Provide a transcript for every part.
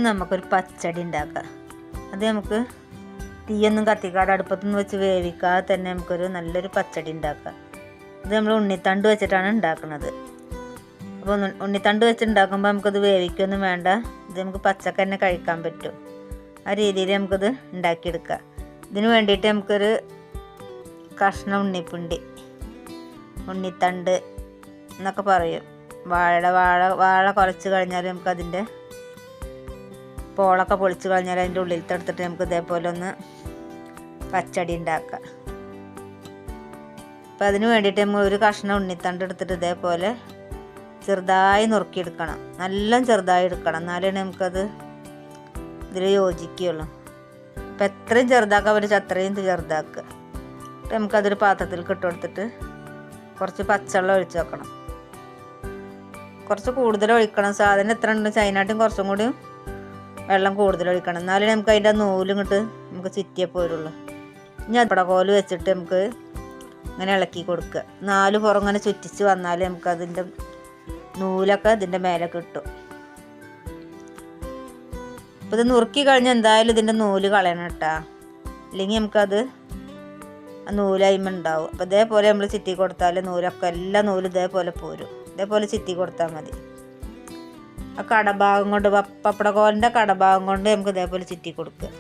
നമുക്കൊരു പച്ചടി ഉണ്ടാക്കാം. അത് നമുക്ക് തീയൊന്നും കത്തിക്കാതെ അടുപ്പത്തുനിന്ന് വെച്ച് വേവിക്കാതെ തന്നെ നമുക്കൊരു നല്ലൊരു പച്ചടി ഉണ്ടാക്കാം. ഇത് നമ്മൾ ഉണ്ണിത്തണ്ട് വെച്ചിട്ടാണ് ഉണ്ടാക്കുന്നത്. അപ്പോൾ ഉണ്ണിത്തണ്ട് വെച്ച് ഉണ്ടാക്കുമ്പോൾ നമുക്കത് വേവിക്കൊന്നും വേണ്ട. ഇത് നമുക്ക് പച്ചക്ക് തന്നെ കഴിക്കാൻ പറ്റും. ആ രീതിയിൽ നമുക്കത് ഉണ്ടാക്കിയെടുക്കാം. ഇതിന് വേണ്ടിയിട്ട് നമുക്കൊരു കഷ്ണം ഉണ്ണിപ്പിണ്ടി, ഉണ്ണിത്തണ്ട് എന്നൊക്കെ പറയും. വാഴ കുലച്ച് കഴിഞ്ഞാൽ നമുക്കതിൻ്റെ പോളൊക്കെ പൊളിച്ച് കഴിഞ്ഞാൽ അതിൻ്റെ ഉള്ളിലത്തെ എടുത്തിട്ട് നമുക്ക് ഇതേപോലെ ഒന്ന് പച്ചടി ഉണ്ടാക്കാം. അപ്പം അതിന് വേണ്ടിയിട്ട് നമ്മൾ ഒരു കഷ്ണം ഉണ്ണിത്തണ്ട് എടുത്തിട്ട് ഇതേപോലെ ചെറുതായി നുറുക്കിയെടുക്കണം. നല്ല ചെറുതായി എടുക്കണം, എന്നാലേ നമുക്കത് ഇതിൽ യോജിക്കുകയുള്ളൂ. അപ്പം എത്രയും ചെറുതാക്കാൻ പറ്റും അത്രയും ചെറുതാക്കുക. നമുക്കതൊരു പാത്രത്തിൽ ഇട്ട് കൊടുത്തിട്ട് കുറച്ച് പച്ചവെള്ളം ഒഴിച്ച് വെക്കണം. കുറച്ച് കൂടുതൽ ഒഴിക്കണം. സാധനം എത്ര ഉണ്ട് അതിനായിട്ടും കുറച്ചും കൂടി വെള്ളം കൂടുതൽ ഒഴിക്കണം, എന്നാലേ നമുക്ക് അതിൻ്റെ നൂലും ഇങ്ങോട്ട് നമുക്ക് ചിറ്റിയേ പോരുള്ളൂ. ഇനി പടകോല് വെച്ചിട്ട് നമുക്ക് ഇങ്ങനെ ഇളക്കി കൊടുക്കുക. 4 പുറം ഇങ്ങനെ ചുറ്റിച്ച് വന്നാൽ നമുക്ക് അതിൻ്റെ നൂലൊക്കെ ഇതിൻ്റെ മേലെ കിട്ടും. അപ്പോൾ ഇത് നുറുക്കി കഴിഞ്ഞാൽ എന്തായാലും ഇതിൻ്റെ നൂല് കളയണം കേട്ടോ, ഇല്ലെങ്കിൽ നമുക്കത് ആ നൂലായ്മ ഉണ്ടാവും. അപ്പോൾ ഇതേപോലെ നമ്മൾ ചിറ്റി കൊടുത്താൽ നൂലൊക്കെ എല്ലാ നൂലും ഇതേപോലെ പോരും. ഇതേപോലെ ചിറ്റി കൊടുത്താൽ മതി. ആ കടഭാഗം കൊണ്ട് പപ്പടക്കോലിൻ്റെ കടഭാഗം കൊണ്ട് നമുക്ക് ഇതേപോലെ ചിറ്റി കൊടുക്കുക.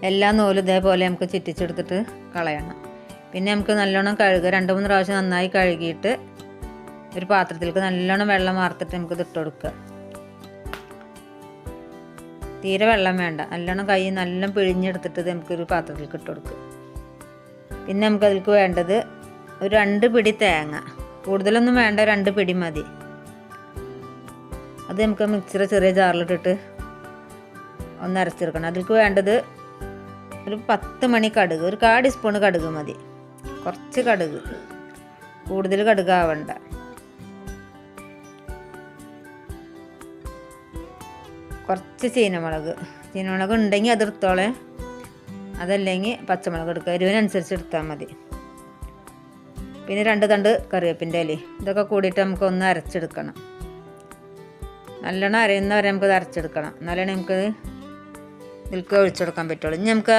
എല്ലാ നൂലും ഇതേപോലെ നമുക്ക് ചിറ്റിച്ചെടുത്തിട്ട് കളയണം. പിന്നെ നമുക്ക് നല്ലോണം കഴുകുക. 2-3 പ്രാവശ്യം നന്നായി കഴുകിയിട്ട് ഒരു പാത്രത്തിലേക്ക് നല്ലോണം വെള്ളം വാർത്തിട്ട് നമുക്കിത് ഇട്ട് കൊടുക്കുക. തീരെ വെള്ളം വേണ്ട, നല്ലോണം കൈ നല്ലോണം പിഴിഞ്ഞെടുത്തിട്ട് നമുക്കൊരു പാത്രത്തിലേക്ക് ഇട്ട് കൊടുക്കുക. പിന്നെ നമുക്കതിലേക്ക് വേണ്ടത് ഒരു 2 പിടി തേങ്ങ, കൂടുതലൊന്നും വേണ്ട, 2 പിടി മതി. അത് നമുക്ക് മിക്സിയുടെ ചെറിയ ജാറിലിട്ടിട്ട് ഒന്ന് അരച്ചെടുക്കണം. അതിലേക്ക് വേണ്ടത് ഒരു 10 മണി കടുക്, ഒരു 1/4 ടീസ്പൂൺ കടുക് മതി. കുറച്ച് കടുക്, കൂടുതൽ കടുക് ആവണ്ട. കുറച്ച് ചീനമുളക് ഉണ്ടെങ്കിൽ അത് എടുത്തോളെ, അതല്ലെങ്കിൽ പച്ചമുളക് എടുക്കുക. എരിവിനനുസരിച്ച് എടുത്താൽ മതി. പിന്നെ 2 തണ്ട് കറിവേപ്പിൻ്റെ ഇല, ഇതൊക്കെ കൂടിയിട്ട് നമുക്ക് ഒന്ന് അരച്ചെടുക്കണം. നല്ലോണം അരയുന്ന വരെ നമുക്കത് അരച്ചെടുക്കണം, എന്നാലേ നമുക്കത് ഇതിലേക്ക് ഒഴിച്ചെടുക്കാൻ പറ്റുള്ളൂ. ഇനി നമുക്ക്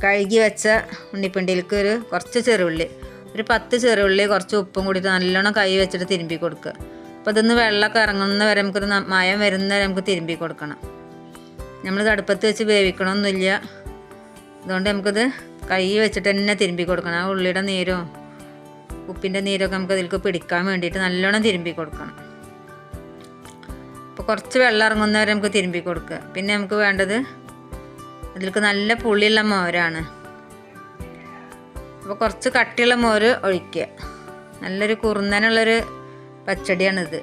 കഴുകി വെച്ച ഉണ്ണിപ്പിണ്ടിയിലേക്ക് കുറച്ച് ചെറുള്ളി, ഒരു 10 ചെറുള്ളി, കുറച്ച് ഉപ്പും കൂടിയിട്ട് നല്ലോണം കൈ വെച്ചിട്ട് തിരുമ്പി കൊടുക്കുക. അപ്പോൾ ഇതൊന്ന് വെള്ളമൊക്കെ ഇറങ്ങുന്ന വരെ നമുക്കൊരു മയം വരുന്ന വരെ നമുക്ക് തിരുമ്പി കൊടുക്കണം. നമ്മളിത് അടുപ്പത്ത് വെച്ച് വേവിക്കണമൊന്നുമില്ല, അതുകൊണ്ട് നമുക്കിത് കൈ വെച്ചിട്ട് തന്നെ തിരുമ്പി കൊടുക്കണം. ആ ഉള്ളിയുടെ നീരും ഉപ്പിൻ്റെ നീരൊക്കെ നമുക്ക് ഇതിലേക്ക് പിടിക്കാൻ വേണ്ടിയിട്ട് നല്ലോണം തിരുമ്പി കൊടുക്കണം. അപ്പോൾ കുറച്ച് വെള്ളം ഇറങ്ങുന്ന വരെ നമുക്ക് തിരുമ്പി കൊടുക്കുക. പിന്നെ നമുക്ക് വേണ്ടത് അതിലേക്ക് നല്ല പുളിയുള്ള മോരാണ്. അപ്പോൾ കുറച്ച് കട്ടിയുള്ള മോര് ഒഴിക്കുക. നല്ലൊരു കുറുന്നനുള്ളൊരു പച്ചടിയാണിത്.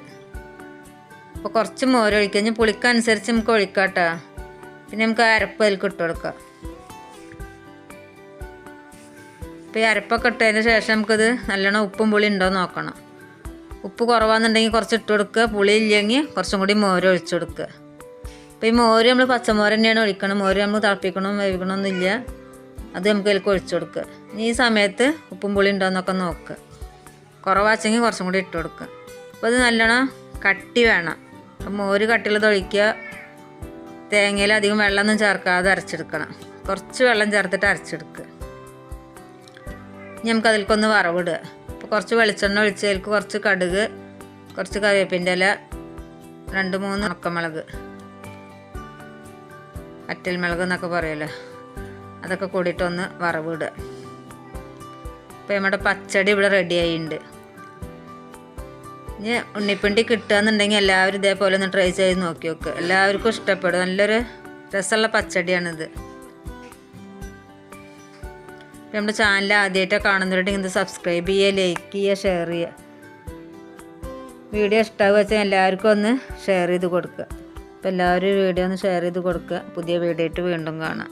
അപ്പോൾ കുറച്ച് മോര് ഒഴിക്കുക. ഇനി പുളിക്കനുസരിച്ച് നമുക്ക് ഒഴിക്കാം കേട്ടോ. പിന്നെ നമുക്ക് അരപ്പ് അതിലേക്ക് ഇട്ട് കൊടുക്കാം. അപ്പോൾ ഈ അരപ്പൊക്കെ ഇട്ടതിന് ശേഷം നമുക്കത് നല്ലോണം ഉപ്പും പുളി ഉണ്ടോ എന്ന് നോക്കണം. ഉപ്പ് കുറവാണെന്നുണ്ടെങ്കിൽ കുറച്ച് ഇട്ട് കൊടുക്കുക, പുളി ഇല്ലെങ്കിൽ കുറച്ചും കൂടി മോര് ഒഴിച്ചു കൊടുക്കുക. അപ്പോൾ ഈ മോര് നമ്മൾ പച്ചമോര് തന്നെയാണ് ഒഴിക്കണം. മോര് നമ്മൾ തിളപ്പിക്കണം വേവിക്കണമെന്നില്ല, അത് നമുക്ക് അതിലേക്ക് ഒഴിച്ചു കൊടുക്കുക. ഈ സമയത്ത് ഉപ്പും പുളി ഉണ്ടോ എന്നൊക്കെ നോക്കുക. കുറവാച്ചെങ്കിൽ കുറച്ചും കൂടി ഇട്ട് കൊടുക്കുക. അപ്പോൾ അത് നല്ലോണം കട്ടി വേണം. അപ്പം മോര് കട്ടിയുള്ളത് ഒഴിക്കുക. തേങ്ങയിൽ അധികം വെള്ളമൊന്നും ചേർക്കാതെ അരച്ചെടുക്കണം. കുറച്ച് വെള്ളം ചേർത്തിട്ട് അരച്ചെടുക്കുക. ഇനി നമുക്ക് അതിലേക്കൊന്ന് വറവിടുക. അപ്പോൾ കുറച്ച് വെളിച്ചെണ്ണ ഒഴിച്ചതിലേക്ക് കുറച്ച് കടുക്, കുറച്ച് കറിവേപ്പിൻ്റെ ഇല, 2-3 ഉണക്കമുളക്, വറ്റൽമുളക് എന്നൊക്കെ പറയുമല്ലോ, അതൊക്കെ കൂടിയിട്ടൊന്ന് വറവിടുക. അപ്പോൾ നമ്മുടെ പച്ചടി ഇവിടെ റെഡി ആയിട്ടുണ്ട്. ഇനി ഉണ്ണിപ്പിണ്ടി കിട്ടുകയെന്നുണ്ടെങ്കിൽ എല്ലാവരും ഇതേപോലെ ഒന്ന് ട്രൈ ചെയ്ത് നോക്കി നോക്കുക. എല്ലാവർക്കും ഇഷ്ടപ്പെടും. നല്ലൊരു രസമുള്ള പച്ചടിയാണിത്. നമ്മുടെ ചാനൽ ആദ്യമായിട്ടൊക്കെ കാണുന്നവരുണ്ടെങ്കിൽ ഇത് സബ്സ്ക്രൈബ് ചെയ്യുക, ലൈക്ക് ചെയ്യുക, ഷെയർ ചെയ്യുക. വീഡിയോ ഇഷ്ടമാവുക വെച്ചാൽ എല്ലാവർക്കും ഒന്ന് ഷെയർ ചെയ്ത് കൊടുക്കുക. അപ്പോൾ എല്ലാവരും വീഡിയോ ഒന്ന് ഷെയർ ചെയ്ത് കൊടുക്കുക. പുതിയ വീഡിയോ ആയിട്ട് വീണ്ടും കാണാം.